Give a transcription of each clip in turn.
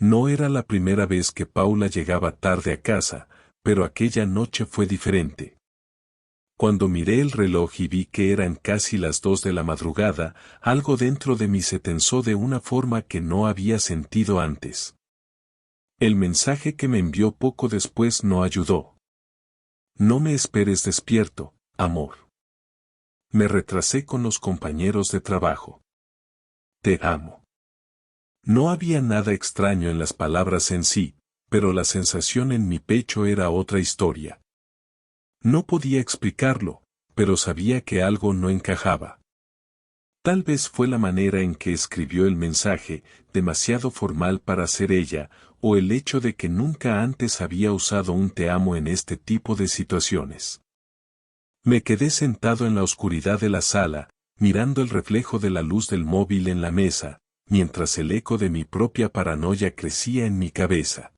No era la primera vez que Paula llegaba tarde a casa, pero aquella noche fue diferente. Cuando miré el reloj y vi que eran casi las 2 de la madrugada, algo dentro de mí se tensó de una forma que no había sentido antes. El mensaje que me envió poco después no ayudó. No me esperes despierto, amor. Me retrasé con los compañeros de trabajo. Te amo. No había nada extraño en las palabras en sí, pero la sensación en mi pecho era otra historia. No podía explicarlo, pero sabía que algo no encajaba. Tal vez fue la manera en que escribió el mensaje, demasiado formal para ser ella, o el hecho de que nunca antes había usado un te amo en este tipo de situaciones. Me quedé sentado en la oscuridad de la sala, mirando el reflejo de la luz del móvil en la mesa, mientras el eco de mi propia paranoia crecía en mi cabeza.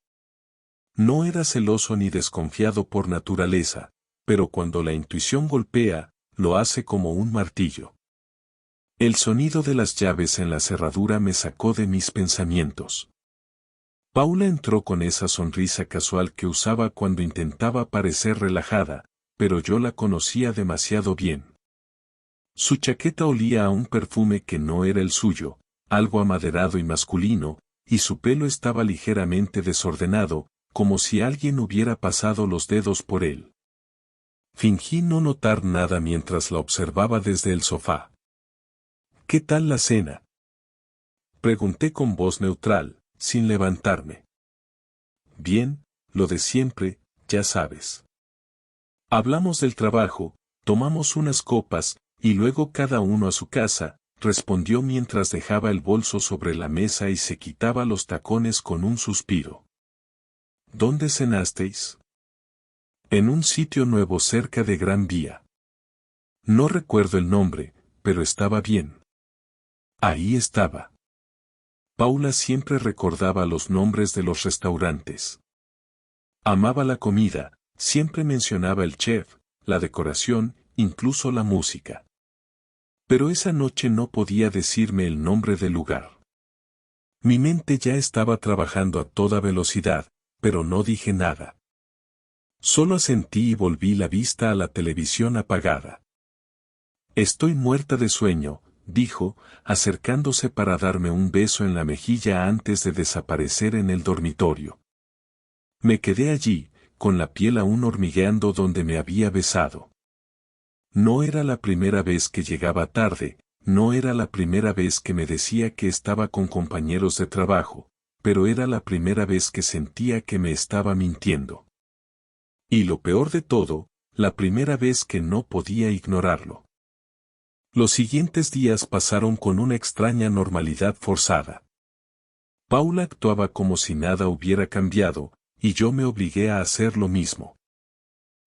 No era celoso ni desconfiado por naturaleza, pero cuando la intuición golpea, lo hace como un martillo. El sonido de las llaves en la cerradura me sacó de mis pensamientos. Paula entró con esa sonrisa casual que usaba cuando intentaba parecer relajada, pero yo la conocía demasiado bien. Su chaqueta olía a un perfume que no era el suyo, algo amaderado y masculino, y su pelo estaba ligeramente desordenado, como si alguien hubiera pasado los dedos por él. Fingí no notar nada mientras la observaba desde el sofá. ¿Qué tal la cena?, pregunté con voz neutral, sin levantarme. Bien, lo de siempre, ya sabes. Hablamos del trabajo, tomamos unas copas, y luego cada uno a su casa, respondió mientras dejaba el bolso sobre la mesa y se quitaba los tacones con un suspiro. ¿Dónde cenasteis? En un sitio nuevo cerca de Gran Vía. No recuerdo el nombre, pero estaba bien. Ahí estaba. Paula siempre recordaba los nombres de los restaurantes. Amaba la comida, siempre mencionaba el chef, la decoración, incluso la música. Pero esa noche no podía decirme el nombre del lugar. Mi mente ya estaba trabajando a toda velocidad, pero no dije nada. Solo asentí y volví la vista a la televisión apagada. Estoy muerta de sueño, dijo, acercándose para darme un beso en la mejilla antes de desaparecer en el dormitorio. Me quedé allí, con la piel aún hormigueando donde me había besado. No era la primera vez que llegaba tarde, no era la primera vez que me decía que estaba con compañeros de trabajo, pero era la primera vez que sentía que me estaba mintiendo. Y lo peor de todo, la primera vez que no podía ignorarlo. Los siguientes días pasaron con una extraña normalidad forzada. Paula actuaba como si nada hubiera cambiado, y yo me obligué a hacer lo mismo.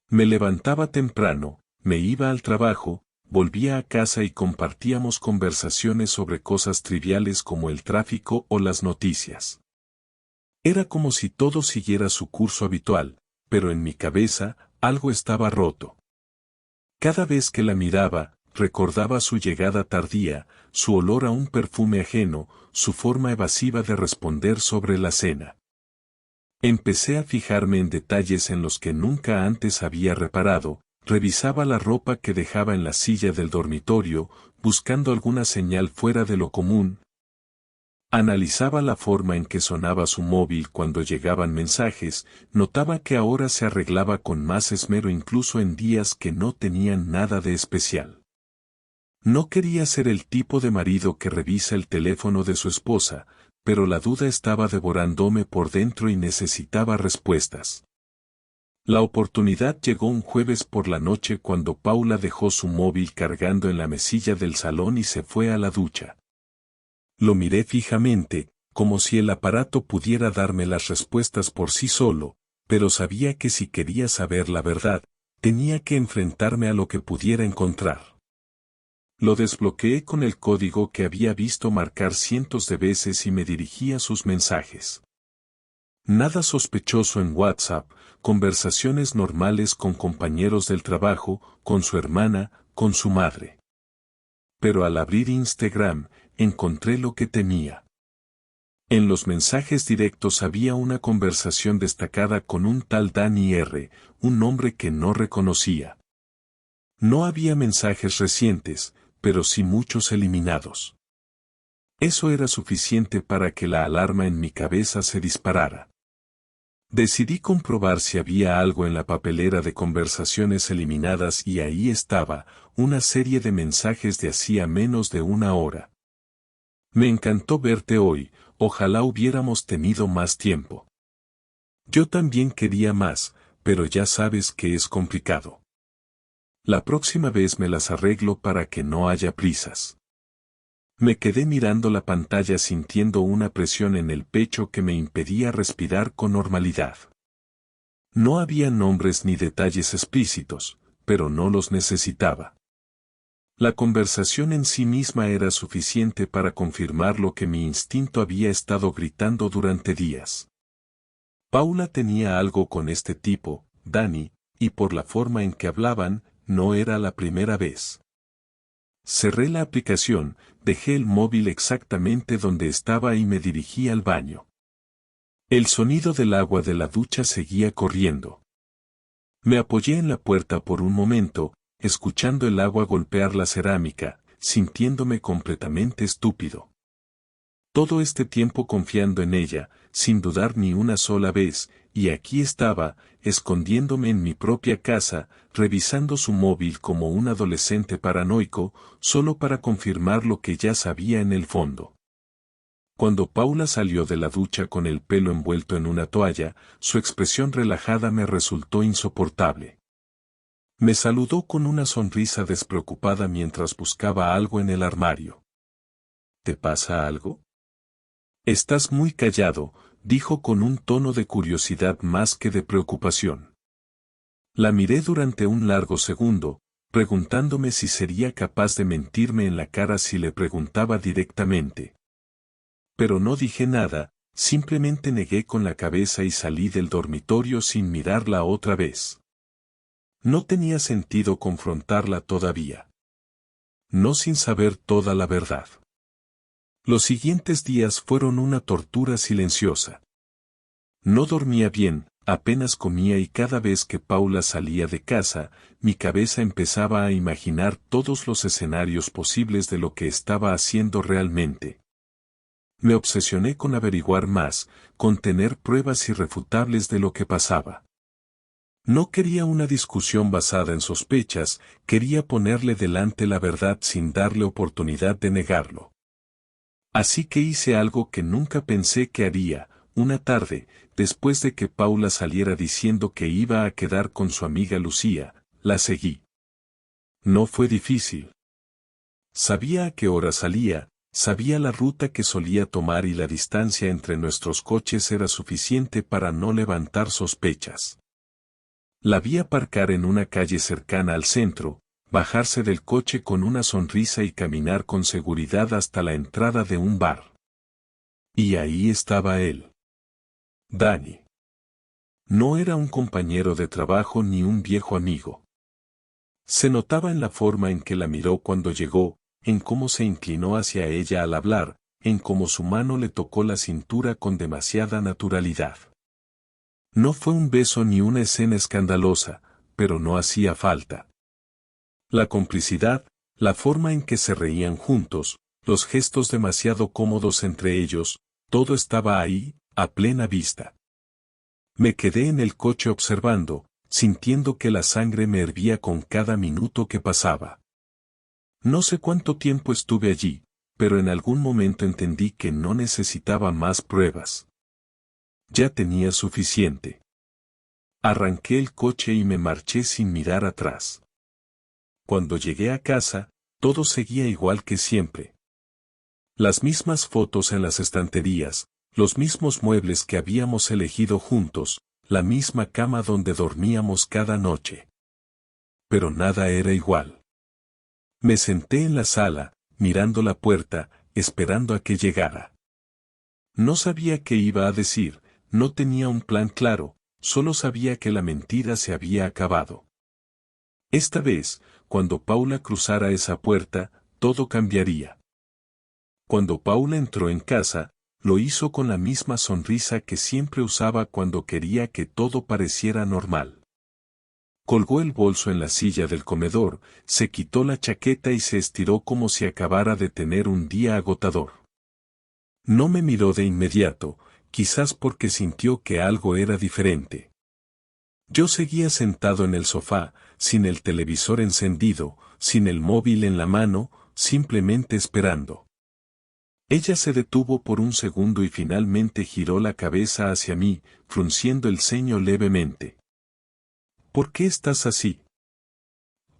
Me levantaba temprano, me iba al trabajo, volvía a casa y compartíamos conversaciones sobre cosas triviales como el tráfico o las noticias. Era como si todo siguiera su curso habitual, pero en mi cabeza, algo estaba roto. Cada vez que la miraba, recordaba su llegada tardía, su olor a un perfume ajeno, su forma evasiva de responder sobre la cena. Empecé a fijarme en detalles en los que nunca antes había reparado, revisaba la ropa que dejaba en la silla del dormitorio, buscando alguna señal fuera de lo común. Analizaba la forma en que sonaba su móvil cuando llegaban mensajes, notaba que ahora se arreglaba con más esmero incluso en días que no tenían nada de especial. No quería ser el tipo de marido que revisa el teléfono de su esposa, pero la duda estaba devorándome por dentro y necesitaba respuestas. La oportunidad llegó un jueves por la noche cuando Paula dejó su móvil cargando en la mesilla del salón y se fue a la ducha. Lo miré fijamente, como si el aparato pudiera darme las respuestas por sí solo, pero sabía que si quería saber la verdad, tenía que enfrentarme a lo que pudiera encontrar. Lo desbloqueé con el código que había visto marcar cientos de veces y me dirigí a sus mensajes. Nada sospechoso en WhatsApp, conversaciones normales con compañeros del trabajo, con su hermana, con su madre. Pero al abrir Instagram, encontré lo que temía. En los mensajes directos había una conversación destacada con un tal Danny R., un nombre que no reconocía. No había mensajes recientes, pero sí muchos eliminados. Eso era suficiente para que la alarma en mi cabeza se disparara. Decidí comprobar si había algo en la papelera de conversaciones eliminadas y ahí estaba, una serie de mensajes de hacía menos de una hora. Me encantó verte hoy, ojalá hubiéramos tenido más tiempo. Yo también quería más, pero ya sabes que es complicado. La próxima vez me las arreglo para que no haya prisas. Me quedé mirando la pantalla sintiendo una presión en el pecho que me impedía respirar con normalidad. No había nombres ni detalles explícitos, pero no los necesitaba. La conversación en sí misma era suficiente para confirmar lo que mi instinto había estado gritando durante días. Paula tenía algo con este tipo, Danny, y por la forma en que hablaban, no era la primera vez. Cerré la aplicación, dejé el móvil exactamente donde estaba y me dirigí al baño. El sonido del agua de la ducha seguía corriendo. Me apoyé en la puerta por un momento, escuchando el agua golpear la cerámica, sintiéndome completamente estúpido. Todo este tiempo confiando en ella, sin dudar ni una sola vez, y aquí estaba, escondiéndome en mi propia casa, revisando su móvil como un adolescente paranoico, solo para confirmar lo que ya sabía en el fondo. Cuando Paula salió de la ducha con el pelo envuelto en una toalla, su expresión relajada me resultó insoportable. Me saludó con una sonrisa despreocupada mientras buscaba algo en el armario. ¿Te pasa algo? Estás muy callado, dijo con un tono de curiosidad más que de preocupación. La miré durante un largo segundo, preguntándome si sería capaz de mentirme en la cara si le preguntaba directamente. Pero no dije nada, simplemente negué con la cabeza y salí del dormitorio sin mirarla otra vez. No tenía sentido confrontarla todavía. No sin saber toda la verdad. Los siguientes días fueron una tortura silenciosa. No dormía bien, apenas comía y cada vez que Paula salía de casa, mi cabeza empezaba a imaginar todos los escenarios posibles de lo que estaba haciendo realmente. Me obsesioné con averiguar más, con tener pruebas irrefutables de lo que pasaba. No quería una discusión basada en sospechas, quería ponerle delante la verdad sin darle oportunidad de negarlo. Así que hice algo que nunca pensé que haría. Una tarde, después de que Paula saliera diciendo que iba a quedar con su amiga Lucía, la seguí. No fue difícil. Sabía a qué hora salía, sabía la ruta que solía tomar y la distancia entre nuestros coches era suficiente para no levantar sospechas. La vi aparcar en una calle cercana al centro, bajarse del coche con una sonrisa y caminar con seguridad hasta la entrada de un bar. Y ahí estaba él. Danny. No era un compañero de trabajo ni un viejo amigo. Se notaba en la forma en que la miró cuando llegó, en cómo se inclinó hacia ella al hablar, en cómo su mano le tocó la cintura con demasiada naturalidad. No fue un beso ni una escena escandalosa, pero no hacía falta. La complicidad, la forma en que se reían juntos, los gestos demasiado cómodos entre ellos, todo estaba ahí, a plena vista. Me quedé en el coche observando, sintiendo que la sangre me hervía con cada minuto que pasaba. No sé cuánto tiempo estuve allí, pero en algún momento entendí que no necesitaba más pruebas. Ya tenía suficiente. Arranqué el coche y me marché sin mirar atrás. Cuando llegué a casa, todo seguía igual que siempre. Las mismas fotos en las estanterías, los mismos muebles que habíamos elegido juntos, la misma cama donde dormíamos cada noche. Pero nada era igual. Me senté en la sala, mirando la puerta, esperando a que llegara. No sabía qué iba a decir, no tenía un plan claro, solo sabía que la mentira se había acabado. Esta vez, cuando Paula cruzara esa puerta, todo cambiaría. Cuando Paula entró en casa, Lo hizo con la misma sonrisa que siempre usaba cuando quería que todo pareciera normal. Colgó el bolso en la silla del comedor, se quitó la chaqueta y se estiró como si acabara de tener un día agotador. No me miró de inmediato, quizás porque sintió que algo era diferente. Yo seguía sentado en el sofá, sin el televisor encendido, sin el móvil en la mano, simplemente esperando. Ella se detuvo por un segundo y finalmente giró la cabeza hacia mí, frunciendo el ceño levemente. ¿Por qué estás así?,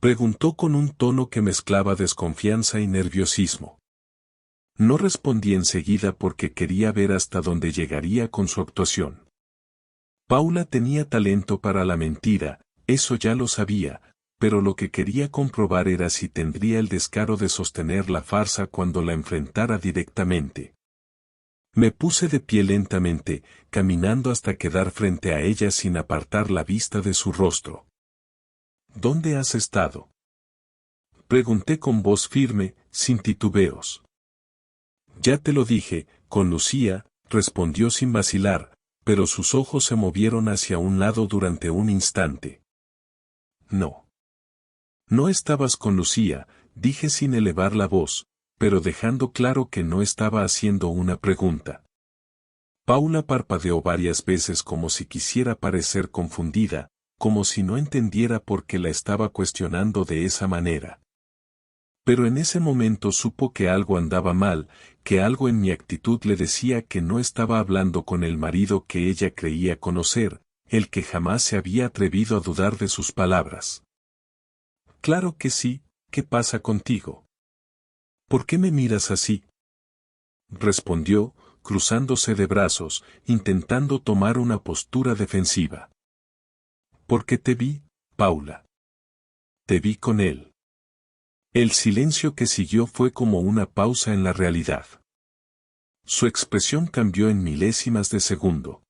preguntó con un tono que mezclaba desconfianza y nerviosismo. No respondí enseguida porque quería ver hasta dónde llegaría con su actuación. Paula tenía talento para la mentira, eso ya lo sabía, pero lo que quería comprobar era si tendría el descaro de sostener la farsa cuando la enfrentara directamente. Me puse de pie lentamente, caminando hasta quedar frente a ella sin apartar la vista de su rostro. ¿Dónde has estado?, pregunté con voz firme, sin titubeos. Ya te lo dije, con Lucía, respondió sin vacilar, pero sus ojos se movieron hacia un lado durante un instante. No. No estabas con Lucía, dije sin elevar la voz, pero dejando claro que no estaba haciendo una pregunta. Paula parpadeó varias veces como si quisiera parecer confundida, como si no entendiera por qué la estaba cuestionando de esa manera. Pero en ese momento supo que algo andaba mal, que algo en mi actitud le decía que no estaba hablando con el marido que ella creía conocer, el que jamás se había atrevido a dudar de sus palabras. Claro que sí, ¿qué pasa contigo? ¿Por qué me miras así?, respondió, cruzándose de brazos, intentando tomar una postura defensiva. Porque te vi, Paula. Te vi con él. El silencio que siguió fue como una pausa en la realidad. Su expresión cambió en milésimas de segundo.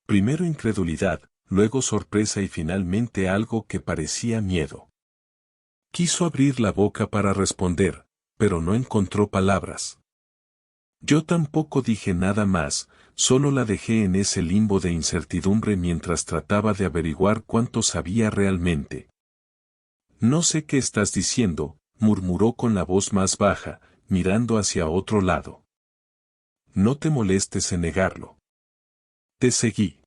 Primero incredulidad, luego sorpresa y finalmente algo que parecía miedo. Quiso abrir la boca para responder, pero no encontró palabras. Yo tampoco dije nada más, solo la dejé en ese limbo de incertidumbre mientras trataba de averiguar cuánto sabía realmente. No sé qué estás diciendo, murmuró con la voz más baja, mirando hacia otro lado. No te molestes en negarlo. Te seguí.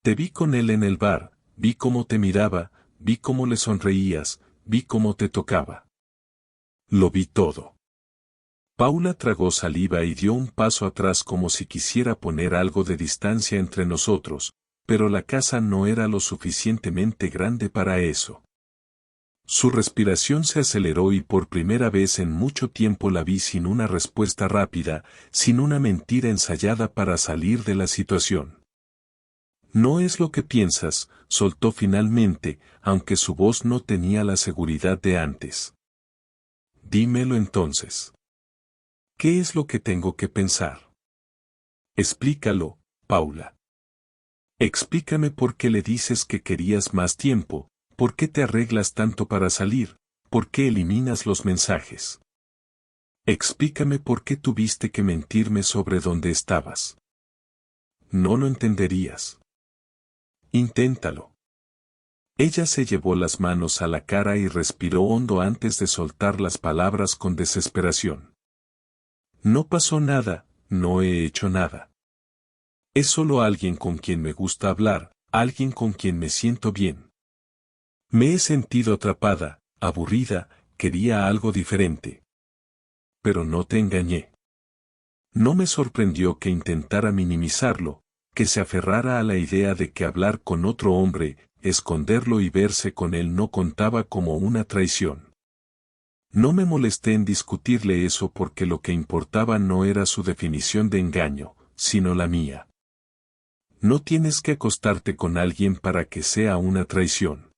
Te vi con él en el bar, vi cómo te miraba, vi cómo le sonreías, vi cómo te tocaba. Lo vi todo. Paula tragó saliva y dio un paso atrás como si quisiera poner algo de distancia entre nosotros, pero la casa no era lo suficientemente grande para eso. Su respiración se aceleró y por primera vez en mucho tiempo la vi sin una respuesta rápida, sin una mentira ensayada para salir de la situación. No es lo que piensas, soltó finalmente, aunque su voz no tenía la seguridad de antes. Dímelo entonces. ¿Qué es lo que tengo que pensar? Explícalo, Paula. Explícame por qué le dices que querías más tiempo. ¿Por qué te arreglas tanto para salir? ¿Por qué eliminas los mensajes? Explícame por qué tuviste que mentirme sobre dónde estabas. No lo entenderías. Inténtalo. Ella se llevó las manos a la cara y respiró hondo antes de soltar las palabras con desesperación. No pasó nada, no he hecho nada. Es solo alguien con quien me gusta hablar, alguien con quien me siento bien. Me he sentido atrapada, aburrida, quería algo diferente. Pero no te engañé. No me sorprendió que intentara minimizarlo, que se aferrara a la idea de que hablar con otro hombre, esconderlo y verse con él no contaba como una traición. No me molesté en discutirle eso porque lo que importaba no era su definición de engaño, sino la mía. No tienes que acostarte con alguien para que sea una traición.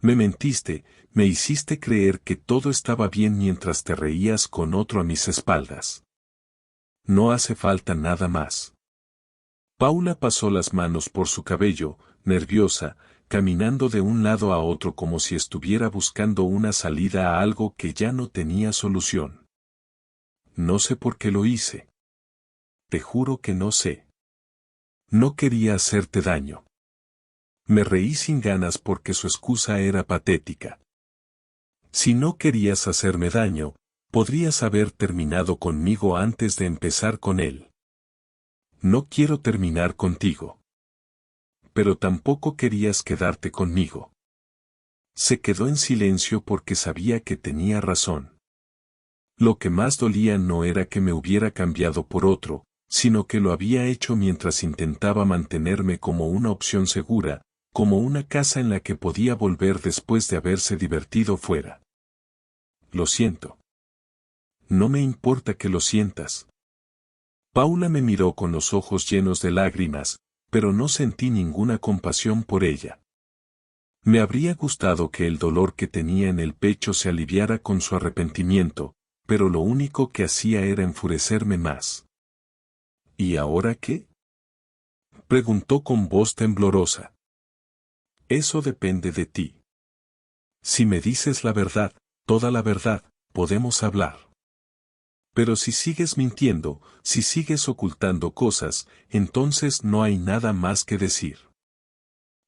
Me mentiste, me hiciste creer que todo estaba bien mientras te reías con otro a mis espaldas. No hace falta nada más. Paula pasó las manos por su cabello, nerviosa, caminando de un lado a otro como si estuviera buscando una salida a algo que ya no tenía solución. No sé por qué lo hice. te juro que no sé. No quería hacerte daño. Me reí sin ganas porque su excusa era patética. Si no querías hacerme daño, podrías haber terminado conmigo antes de empezar con él. No quiero terminar contigo. Pero tampoco querías quedarte conmigo. Se quedó en silencio porque sabía que tenía razón. Lo que más dolía no era que me hubiera cambiado por otro, sino que lo había hecho mientras intentaba mantenerme como una opción segura, como una casa en la que podía volver después de haberse divertido fuera. Lo siento. No me importa que lo sientas. Paula me miró con los ojos llenos de lágrimas, pero no sentí ninguna compasión por ella. Me habría gustado que el dolor que tenía en el pecho se aliviara con su arrepentimiento, pero lo único que hacía era enfurecerme más. ¿Y ahora qué? Preguntó con voz temblorosa. Eso depende de ti. Si me dices la verdad, toda la verdad, podemos hablar. Pero si sigues mintiendo, si sigues ocultando cosas, entonces no hay nada más que decir.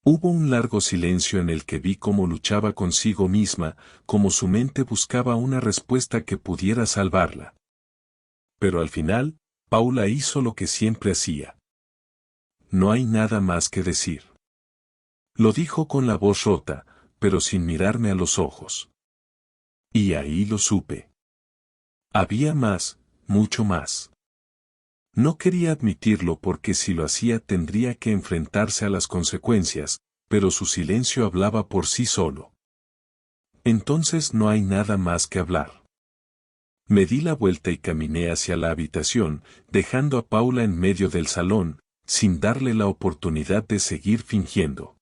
Hubo un largo silencio en el que vi cómo luchaba consigo misma, cómo su mente buscaba una respuesta que pudiera salvarla. Pero al final, Paula hizo lo que siempre hacía. No hay nada más que decir. Lo dijo con la voz rota, pero sin mirarme a los ojos. Y ahí lo supe. Había más, mucho más. No quería admitirlo porque si lo hacía tendría que enfrentarse a las consecuencias, pero su silencio hablaba por sí solo. Entonces no hay nada más que hablar. Me di la vuelta y caminé hacia la habitación, dejando a Paula en medio del salón, sin darle la oportunidad de seguir fingiendo.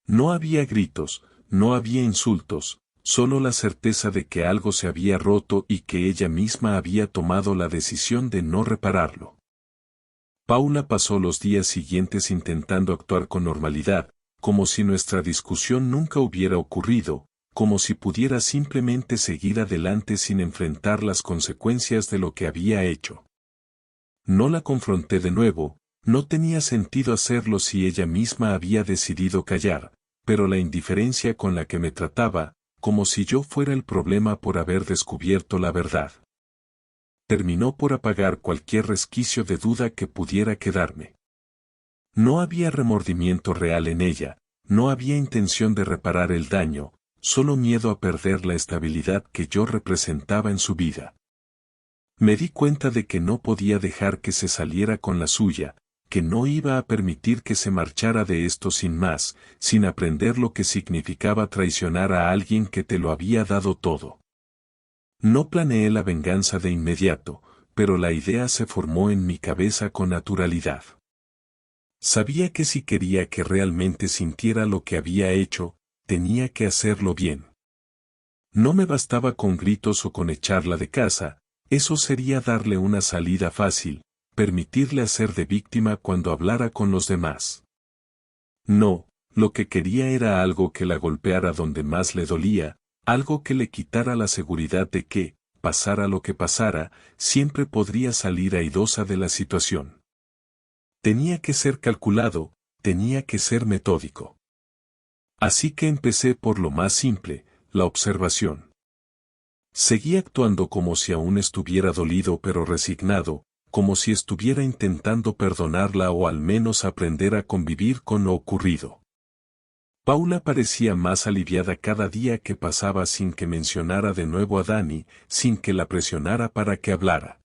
No había gritos, no había insultos, solo la certeza de que algo se había roto y que ella misma había tomado la decisión de no repararlo. Paula pasó los días siguientes intentando actuar con normalidad, como si nuestra discusión nunca hubiera ocurrido, como si pudiera simplemente seguir adelante sin enfrentar las consecuencias de lo que había hecho. No la confronté de nuevo, no tenía sentido hacerlo si ella misma había decidido callar, pero la indiferencia con la que me trataba, como si yo fuera el problema por haber descubierto la verdad, terminó por apagar cualquier resquicio de duda que pudiera quedarme. No había remordimiento real en ella, no había intención de reparar el daño, solo miedo a perder la estabilidad que yo representaba en su vida. Me di cuenta de que no podía dejar que se saliera con la suya, que no iba a permitir que se marchara de esto sin más, sin aprender lo que significaba traicionar a alguien que te lo había dado todo. No planeé la venganza de inmediato, pero la idea se formó en mi cabeza con naturalidad. Sabía que si quería que realmente sintiera lo que había hecho, tenía que hacerlo bien. No me bastaba con gritos o con echarla de casa, eso sería darle una salida fácil, permitirle hacer de víctima cuando hablara con los demás. No, lo que quería era algo que la golpeara donde más le dolía, algo que le quitara la seguridad de que, pasara lo que pasara, siempre podría salir airosa de la situación. Tenía que ser calculado, tenía que ser metódico. Así que empecé por lo más simple, la observación. Seguí actuando como si aún estuviera dolido pero resignado, como si estuviera intentando perdonarla o al menos aprender a convivir con lo ocurrido. Paula parecía más aliviada cada día que pasaba sin que mencionara de nuevo a Dani, sin que la presionara para que hablara.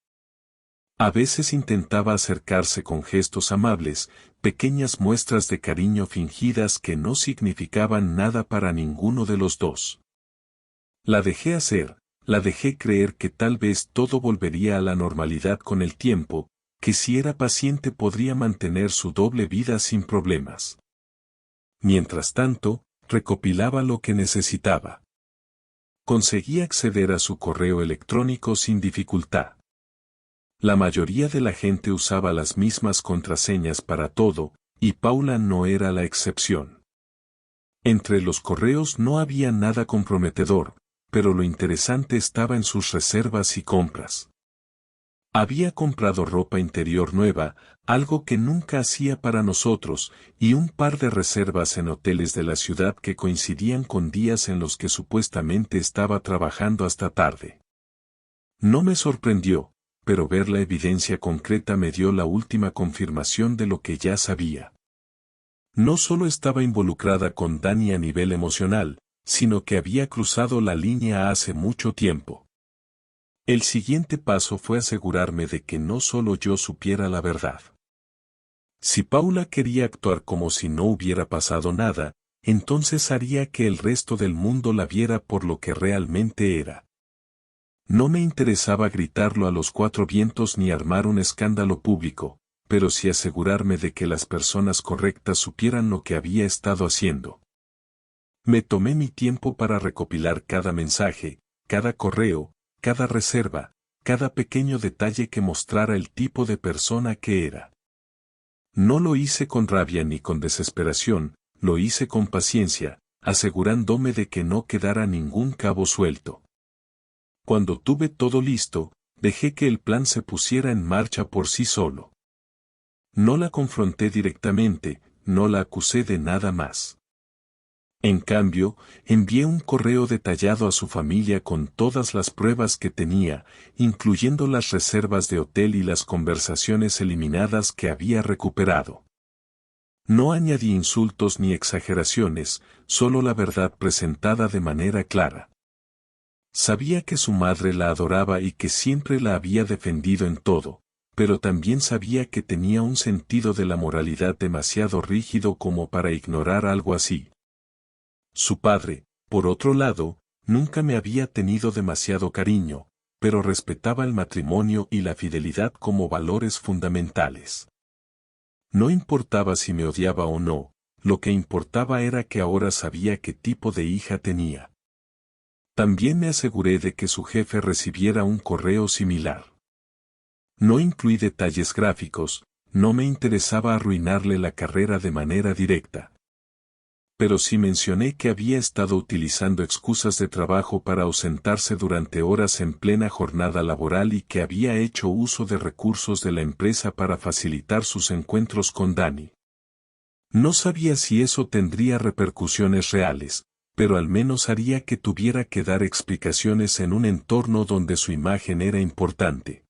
A veces intentaba acercarse con gestos amables, pequeñas muestras de cariño fingidas que no significaban nada para ninguno de los dos. La dejé hacer, la dejé creer que tal vez todo volvería a la normalidad con el tiempo, que si era paciente podría mantener su doble vida sin problemas. Mientras tanto, recopilaba lo que necesitaba. Conseguía acceder a su correo electrónico sin dificultad. La mayoría de la gente usaba las mismas contraseñas para todo, y Paula no era la excepción. Entre los correos no había nada comprometedor, pero lo interesante estaba en sus reservas y compras. Había comprado ropa interior nueva, algo que nunca hacía para nosotros, y un par de reservas en hoteles de la ciudad que coincidían con días en los que supuestamente estaba trabajando hasta tarde. No me sorprendió, pero ver la evidencia concreta me dio la última confirmación de lo que ya sabía. No solo estaba involucrada con Dani a nivel emocional, sino que había cruzado la línea hace mucho tiempo. El siguiente paso fue asegurarme de que no solo yo supiera la verdad. Si Paula quería actuar como si no hubiera pasado nada, entonces haría que el resto del mundo la viera por lo que realmente era. No me interesaba gritarlo a los cuatro vientos ni armar un escándalo público, pero sí asegurarme de que las personas correctas supieran lo que había estado haciendo. Me tomé mi tiempo para recopilar cada mensaje, cada correo, cada reserva, cada pequeño detalle que mostrara el tipo de persona que era. No lo hice con rabia ni con desesperación, lo hice con paciencia, asegurándome de que no quedara ningún cabo suelto. Cuando tuve todo listo, dejé que el plan se pusiera en marcha por sí solo. No la confronté directamente, no la acusé de nada más. En cambio, envié un correo detallado a su familia con todas las pruebas que tenía, incluyendo las reservas de hotel y las conversaciones eliminadas que había recuperado. No añadí insultos ni exageraciones, solo la verdad presentada de manera clara. Sabía que su madre la adoraba y que siempre la había defendido en todo, pero también sabía que tenía un sentido de la moralidad demasiado rígido como para ignorar algo así. Su padre, por otro lado, nunca me había tenido demasiado cariño, pero respetaba el matrimonio y la fidelidad como valores fundamentales. No importaba si me odiaba o no, lo que importaba era que ahora sabía qué tipo de hija tenía. También me aseguré de que su jefe recibiera un correo similar. No incluí detalles gráficos, no me interesaba arruinarle la carrera de manera directa. Pero sí mencioné que había estado utilizando excusas de trabajo para ausentarse durante horas en plena jornada laboral y que había hecho uso de recursos de la empresa para facilitar sus encuentros con Dani. No sabía si eso tendría repercusiones reales, pero al menos haría que tuviera que dar explicaciones en un entorno donde su imagen era importante.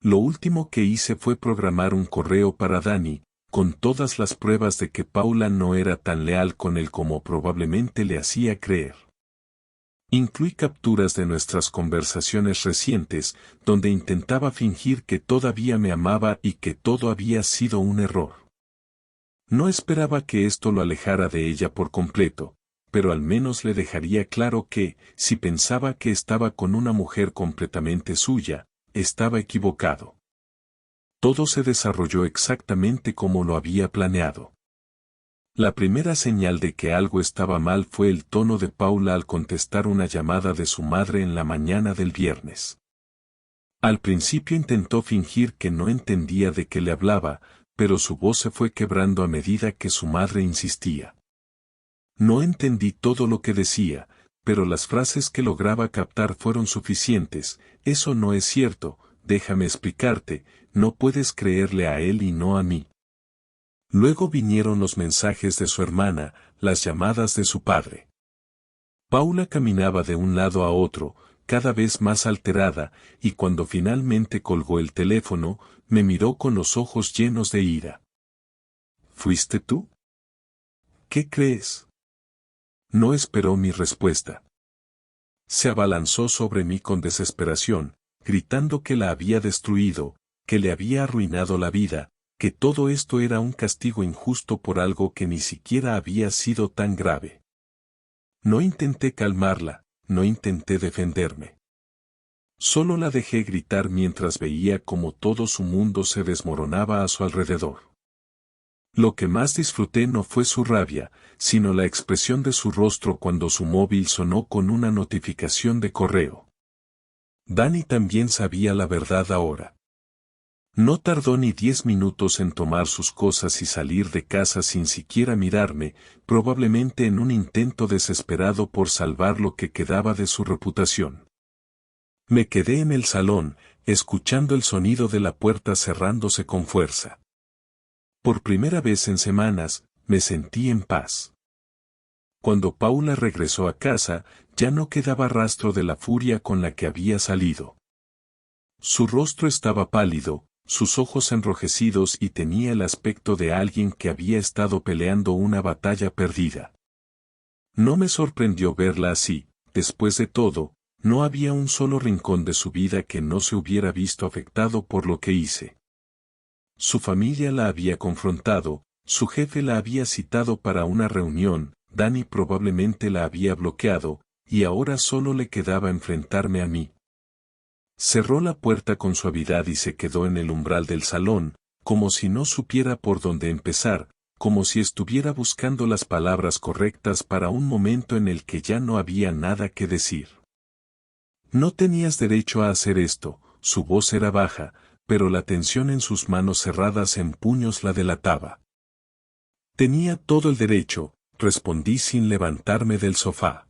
Lo último que hice fue programar un correo para Dani, con todas las pruebas de que Paula no era tan leal con él como probablemente le hacía creer. Incluí capturas de nuestras conversaciones recientes, donde intentaba fingir que todavía me amaba y que todo había sido un error. No esperaba que esto lo alejara de ella por completo, pero al menos le dejaría claro que, si pensaba que estaba con una mujer completamente suya, estaba equivocado. Todo se desarrolló exactamente como lo había planeado. La primera señal de que algo estaba mal fue el tono de Paula al contestar una llamada de su madre en la mañana del viernes. Al principio intentó fingir que no entendía de qué le hablaba, pero su voz se fue quebrando a medida que su madre insistía. No entendí todo lo que decía, pero las frases que lograba captar fueron suficientes. Eso no es cierto, déjame explicarte, no puedes creerle a él y no a mí. Luego vinieron los mensajes de su hermana, las llamadas de su padre. Paula caminaba de un lado a otro, cada vez más alterada, y cuando finalmente colgó el teléfono, me miró con los ojos llenos de ira. ¿Fuiste tú? ¿Qué crees? No esperó mi respuesta. Se abalanzó sobre mí con desesperación, gritando que la había destruido, que le había arruinado la vida, que todo esto era un castigo injusto por algo que ni siquiera había sido tan grave. No intenté calmarla, no intenté defenderme. Solo la dejé gritar mientras veía cómo todo su mundo se desmoronaba a su alrededor. Lo que más disfruté no fue su rabia, sino la expresión de su rostro cuando su móvil sonó con una notificación de correo. Dani también sabía la verdad ahora. No tardó ni 10 minutos en tomar sus cosas y salir de casa sin siquiera mirarme, probablemente en un intento desesperado por salvar lo que quedaba de su reputación. Me quedé en el salón, escuchando el sonido de la puerta cerrándose con fuerza. Por primera vez en semanas, me sentí en paz. Cuando Paula regresó a casa, ya no quedaba rastro de la furia con la que había salido. Su rostro estaba pálido, sus ojos enrojecidos y tenía el aspecto de alguien que había estado peleando una batalla perdida. No me sorprendió verla así, después de todo, no había un solo rincón de su vida que no se hubiera visto afectado por lo que hice. Su familia la había confrontado, su jefe la había citado para una reunión, Dani probablemente la había bloqueado, y ahora solo le quedaba enfrentarme a mí. Cerró la puerta con suavidad y se quedó en el umbral del salón, como si no supiera por dónde empezar, como si estuviera buscando las palabras correctas para un momento en el que ya no había nada que decir. No tenías derecho a hacer esto, su voz era baja, pero la tensión en sus manos cerradas en puños la delataba. Tenía todo el derecho, respondí sin levantarme del sofá.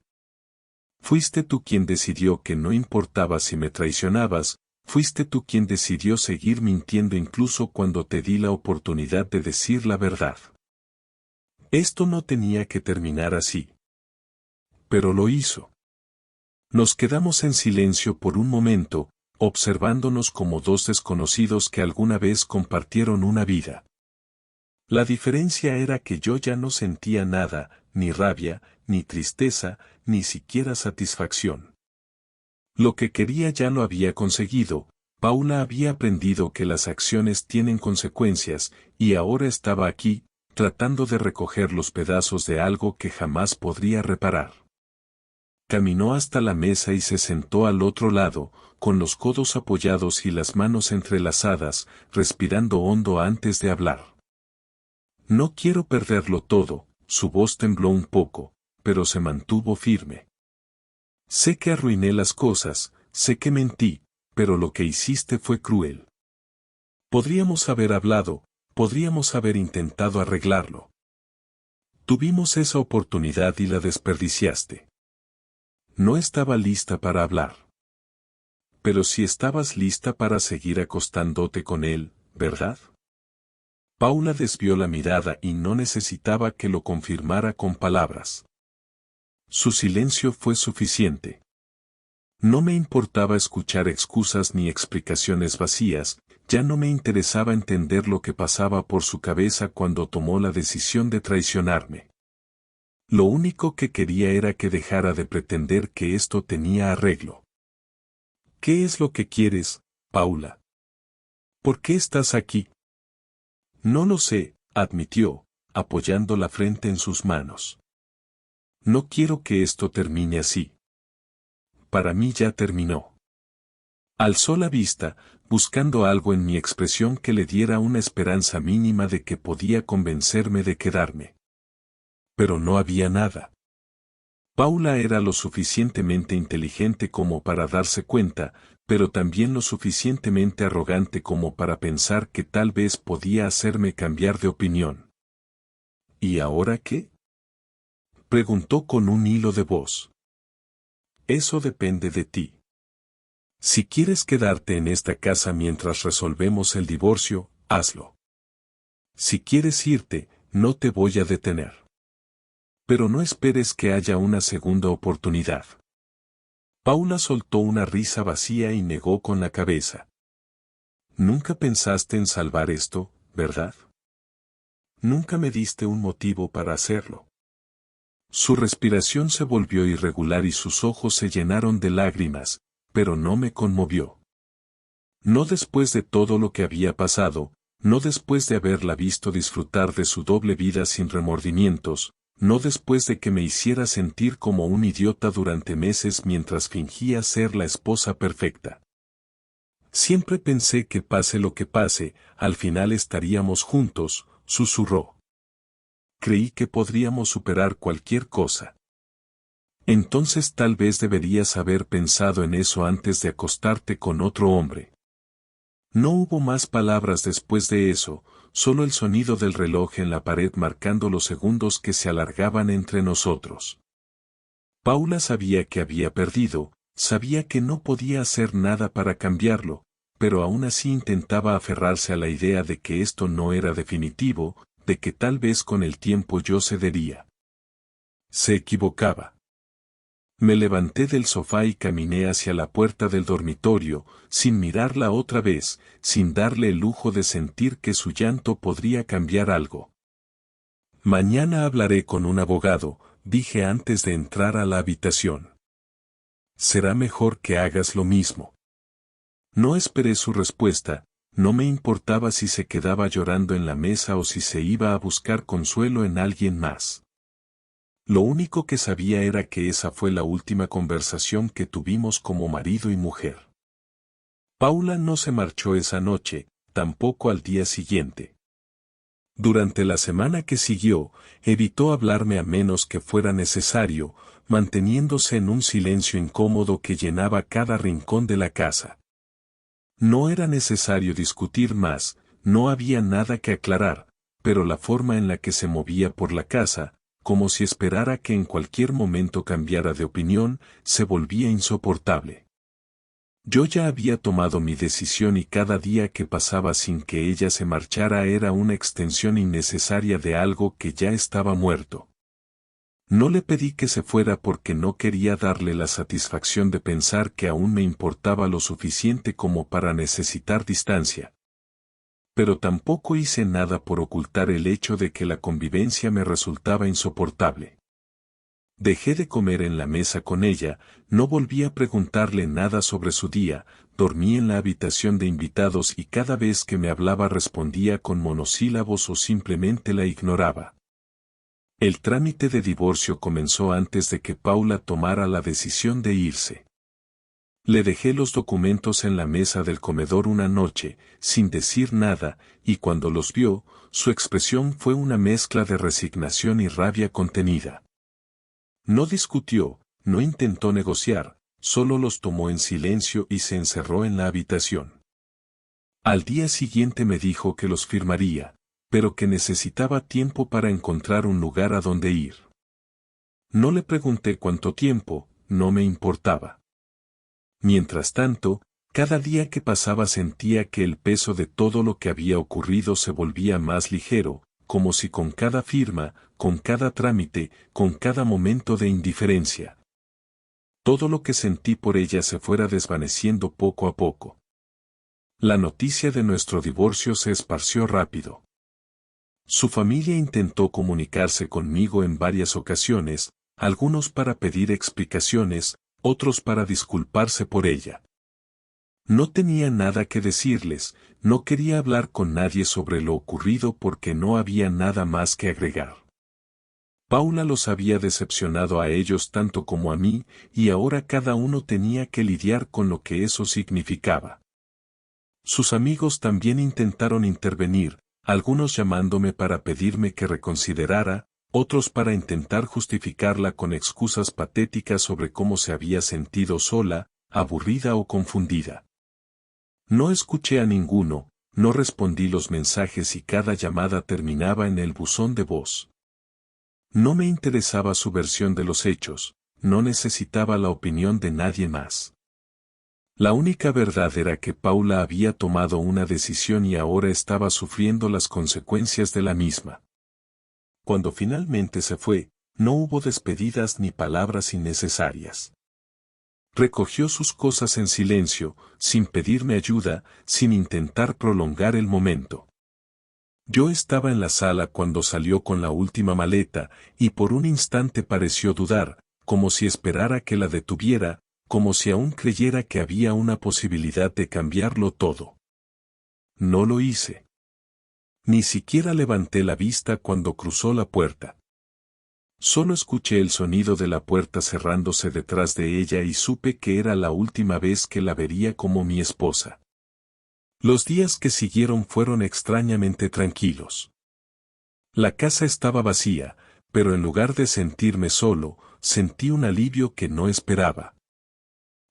Fuiste tú quien decidió que no importaba si me traicionabas, fuiste tú quien decidió seguir mintiendo incluso cuando te di la oportunidad de decir la verdad. Esto no tenía que terminar así. Pero lo hizo. Nos quedamos en silencio por un momento, observándonos como dos desconocidos que alguna vez compartieron una vida. La diferencia era que yo ya no sentía nada, ni rabia, ni tristeza, ni siquiera satisfacción. Lo que quería ya lo había conseguido, Paula había aprendido que las acciones tienen consecuencias, y ahora estaba aquí, tratando de recoger los pedazos de algo que jamás podría reparar. Caminó hasta la mesa y se sentó al otro lado, con los codos apoyados y las manos entrelazadas, respirando hondo antes de hablar. No quiero perderlo todo, su voz tembló un poco, pero se mantuvo firme. Sé que arruiné las cosas, sé que mentí, pero lo que hiciste fue cruel. Podríamos haber hablado, podríamos haber intentado arreglarlo. Tuvimos esa oportunidad y la desperdiciaste. No estaba lista para hablar. Pero sí estabas lista para seguir acostándote con él, ¿verdad? Paula desvió la mirada y no necesitaba que lo confirmara con palabras. Su silencio fue suficiente. No me importaba escuchar excusas ni explicaciones vacías, ya no me interesaba entender lo que pasaba por su cabeza cuando tomó la decisión de traicionarme. Lo único que quería era que dejara de pretender que esto tenía arreglo. ¿Qué es lo que quieres, Paula? ¿Por qué estás aquí? No lo sé, admitió, apoyando la frente en sus manos. No quiero que esto termine así. Para mí ya terminó. Alzó la vista, buscando algo en mi expresión que le diera una esperanza mínima de que podía convencerme de quedarme. Pero no había nada. Paula era lo suficientemente inteligente como para darse cuenta, pero también lo suficientemente arrogante como para pensar que tal vez podía hacerme cambiar de opinión. ¿Y ahora qué? Preguntó con un hilo de voz. Eso depende de ti. Si quieres quedarte en esta casa mientras resolvemos el divorcio, hazlo. Si quieres irte, no te voy a detener. Pero no esperes que haya una segunda oportunidad. Paula soltó una risa vacía y negó con la cabeza. Nunca pensaste en salvar esto, ¿verdad? Nunca me diste un motivo para hacerlo. Su respiración se volvió irregular y sus ojos se llenaron de lágrimas, pero no me conmovió. No después de todo lo que había pasado, no después de haberla visto disfrutar de su doble vida sin remordimientos, no después de que me hiciera sentir como un idiota durante meses mientras fingía ser la esposa perfecta. Siempre pensé que pase lo que pase, al final estaríamos juntos, susurró. Creí que podríamos superar cualquier cosa. Entonces tal vez deberías haber pensado en eso antes de acostarte con otro hombre. No hubo más palabras después de eso, solo el sonido del reloj en la pared marcando los segundos que se alargaban entre nosotros. Paula sabía que había perdido, sabía que no podía hacer nada para cambiarlo, pero aún así intentaba aferrarse a la idea de que esto no era definitivo, de que tal vez con el tiempo yo cedería. Se equivocaba. Me levanté del sofá y caminé hacia la puerta del dormitorio, sin mirarla otra vez, sin darle el lujo de sentir que su llanto podría cambiar algo. Mañana hablaré con un abogado, dije antes de entrar a la habitación. Será mejor que hagas lo mismo. No esperé su respuesta, no me importaba si se quedaba llorando en la mesa o si se iba a buscar consuelo en alguien más. Lo único que sabía era que esa fue la última conversación que tuvimos como marido y mujer. Paula no se marchó esa noche, tampoco al día siguiente. Durante la semana que siguió, evitó hablarme a menos que fuera necesario, manteniéndose en un silencio incómodo que llenaba cada rincón de la casa. No era necesario discutir más, no había nada que aclarar, pero la forma en la que se movía por la casa, como si esperara que en cualquier momento cambiara de opinión, se volvía insoportable. Yo ya había tomado mi decisión y cada día que pasaba sin que ella se marchara era una extensión innecesaria de algo que ya estaba muerto. No le pedí que se fuera porque no quería darle la satisfacción de pensar que aún me importaba lo suficiente como para necesitar distancia. Pero tampoco hice nada por ocultar el hecho de que la convivencia me resultaba insoportable. Dejé de comer en la mesa con ella, no volví a preguntarle nada sobre su día, dormí en la habitación de invitados y cada vez que me hablaba respondía con monosílabos o simplemente la ignoraba. El trámite de divorcio comenzó antes de que Paula tomara la decisión de irse. Le dejé los documentos en la mesa del comedor una noche, sin decir nada, y cuando los vio, su expresión fue una mezcla de resignación y rabia contenida. No discutió, no intentó negociar, solo los tomó en silencio y se encerró en la habitación. Al día siguiente me dijo que los firmaría, pero que necesitaba tiempo para encontrar un lugar a donde ir. No le pregunté cuánto tiempo, no me importaba. Mientras tanto, cada día que pasaba sentía que el peso de todo lo que había ocurrido se volvía más ligero, como si con cada firma, con cada trámite, con cada momento de indiferencia, todo lo que sentí por ella se fuera desvaneciendo poco a poco. La noticia de nuestro divorcio se esparció rápido. Su familia intentó comunicarse conmigo en varias ocasiones, algunos para pedir explicaciones, otros para disculparse por ella. No tenía nada que decirles, no quería hablar con nadie sobre lo ocurrido porque no había nada más que agregar. Paula los había decepcionado a ellos tanto como a mí, y ahora cada uno tenía que lidiar con lo que eso significaba. Sus amigos también intentaron intervenir, algunos llamándome para pedirme que reconsiderara, otros para intentar justificarla con excusas patéticas sobre cómo se había sentido sola, aburrida o confundida. No escuché a ninguno, no respondí los mensajes y cada llamada terminaba en el buzón de voz. No me interesaba su versión de los hechos, no necesitaba la opinión de nadie más. La única verdad era que Paula había tomado una decisión y ahora estaba sufriendo las consecuencias de la misma. Cuando finalmente se fue, no hubo despedidas ni palabras innecesarias. Recogió sus cosas en silencio, sin pedirme ayuda, sin intentar prolongar el momento. Yo estaba en la sala cuando salió con la última maleta, y por un instante pareció dudar, como si esperara que la detuviera, como si aún creyera que había una posibilidad de cambiarlo todo. No lo hice. Ni siquiera levanté la vista cuando cruzó la puerta. Solo escuché el sonido de la puerta cerrándose detrás de ella y supe que era la última vez que la vería como mi esposa. Los días que siguieron fueron extrañamente tranquilos. La casa estaba vacía, pero en lugar de sentirme solo, sentí un alivio que no esperaba.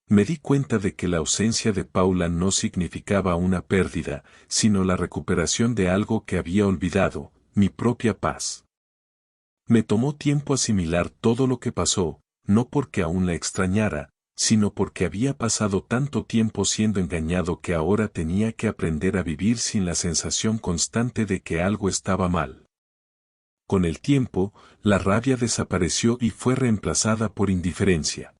Me di cuenta de que la ausencia de Paula no significaba una pérdida, sino la recuperación de algo que había olvidado, mi propia paz. Me tomó tiempo asimilar todo lo que pasó, no porque aún la extrañara, sino porque había pasado tanto tiempo siendo engañado que ahora tenía que aprender a vivir sin la sensación constante de que algo estaba mal. Con el tiempo, la rabia desapareció y fue reemplazada por indiferencia.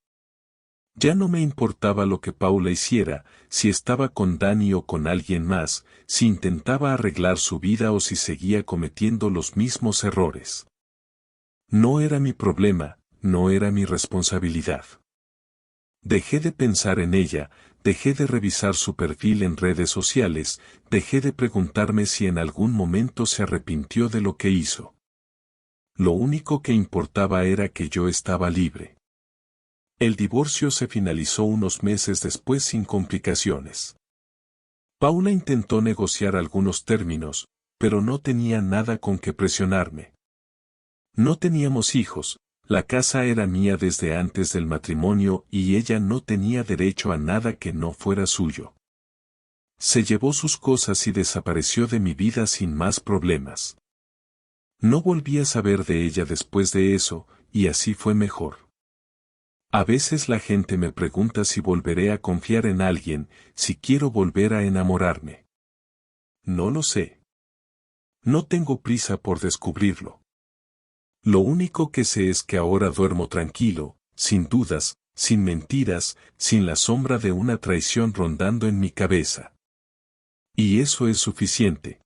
Ya no me importaba lo que Paula hiciera, si estaba con Dani o con alguien más, si intentaba arreglar su vida o si seguía cometiendo los mismos errores. No era mi problema, no era mi responsabilidad. Dejé de pensar en ella, dejé de revisar su perfil en redes sociales, dejé de preguntarme si en algún momento se arrepintió de lo que hizo. Lo único que importaba era que yo estaba libre. El divorcio se finalizó unos meses después sin complicaciones. Paula intentó negociar algunos términos, pero no tenía nada con que presionarme. No teníamos hijos, la casa era mía desde antes del matrimonio y ella no tenía derecho a nada que no fuera suyo. Se llevó sus cosas y desapareció de mi vida sin más problemas. No volví a saber de ella después de eso, y así fue mejor. A veces la gente me pregunta si volveré a confiar en alguien, si quiero volver a enamorarme. No lo sé. No tengo prisa por descubrirlo. Lo único que sé es que ahora duermo tranquilo, sin dudas, sin mentiras, sin la sombra de una traición rondando en mi cabeza. Y eso es suficiente.